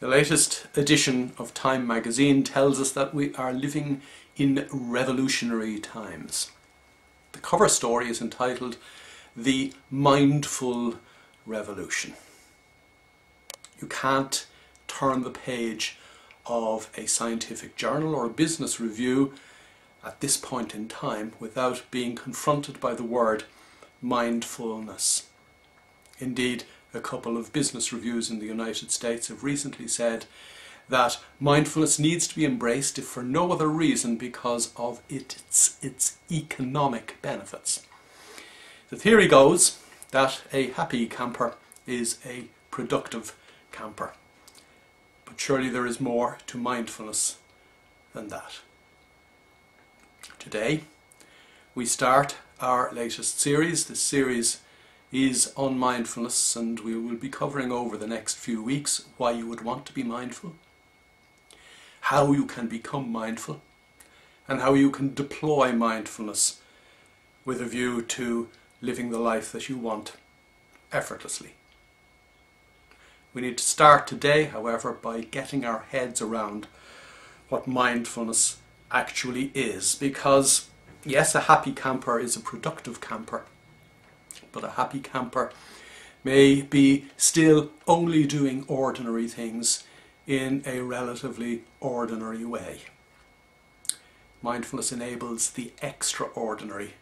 The latest edition of Time magazine tells us that we are living in revolutionary times. The cover story is entitled "The Mindful Revolution." You can't turn the page of a scientific journal or a business review at this point in time without being confronted by the word mindfulness. Indeed, a couple of business reviews in the United States have recently said that mindfulness needs to be embraced, if for no other reason, because of its economic benefits. The theory goes that a happy camper is a productive camper. But surely there is more to mindfulness than that. Today we start our latest series. This series is on mindfulness, and we will be covering over the next few weeks why you would want to be mindful, how you can become mindful, and how you can deploy mindfulness with a view to living the life that you want effortlessly. We need to start today, however, by getting our heads around what mindfulness actually is, because yes, a happy camper is a productive camper, but a happy camper may be still only doing ordinary things in a relatively ordinary way. Mindfulness enables the extraordinary,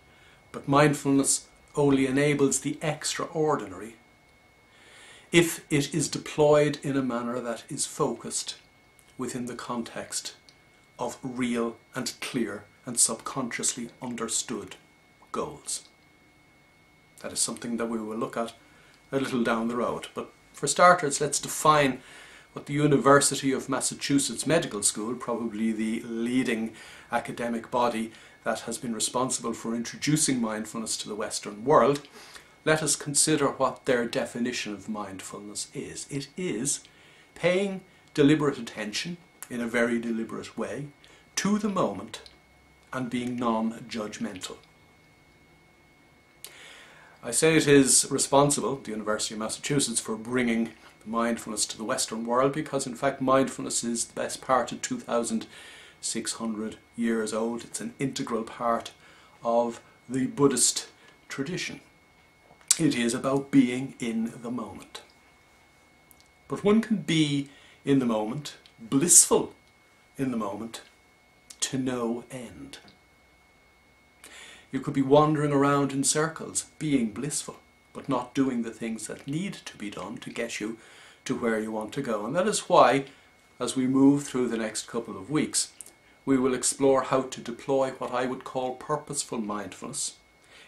but mindfulness only enables the extraordinary if it is deployed in a manner that is focused within the context of real and clear and subconsciously understood goals. That is something that we will look at a little down the road. But for starters, let's define what the University of Massachusetts Medical School, probably the leading academic body that has been responsible for introducing mindfulness to the Western world, let us consider what their definition of mindfulness is. It is paying deliberate attention in a very deliberate way to the moment and being non-judgmental. I say it is responsible, the University of Massachusetts, for bringing mindfulness to the Western world because in fact mindfulness is the best part of 2,600 years old. It's an integral part of the Buddhist tradition. It is about being in the moment. But one can be in the moment, blissful in the moment, to no end. You could be wandering around in circles, being blissful, but not doing the things that need to be done to get you to where you want to go. And that is why, as we move through the next couple of weeks, we will explore how to deploy what I would call purposeful mindfulness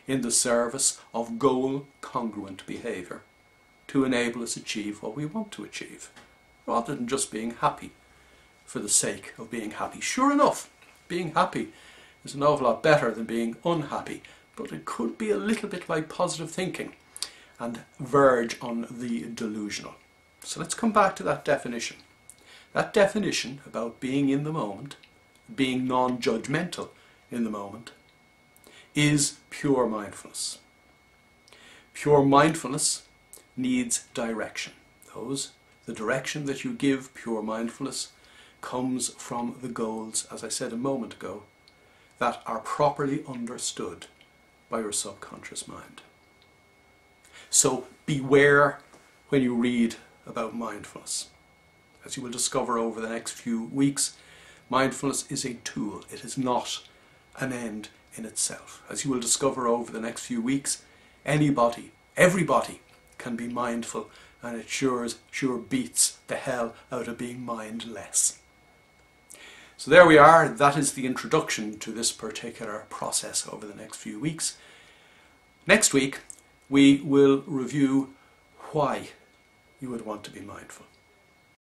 in the service of goal-congruent behaviour to enable us achieve what we want to achieve, rather than just being happy for the sake of being happy. Sure enough, being happy is an awful lot better than being unhappy, but it could be a little bit like positive thinking and verge on the delusional. So let's come back to that definition. That definition about being in the moment, being non-judgmental in the moment, is pure mindfulness. Pure mindfulness needs direction. The direction that you give pure mindfulness comes from the goals, as I said a moment ago, that are properly understood by your subconscious mind. So beware when you read about mindfulness. As you will discover over the next few weeks, mindfulness is a tool. It is not an end in itself. As you will discover over the next few weeks, anybody, everybody can be mindful, and it sure beats the hell out of being mindless. So there we are. That is the introduction to this particular process over the next few weeks. Next week we will review why you would want to be mindful.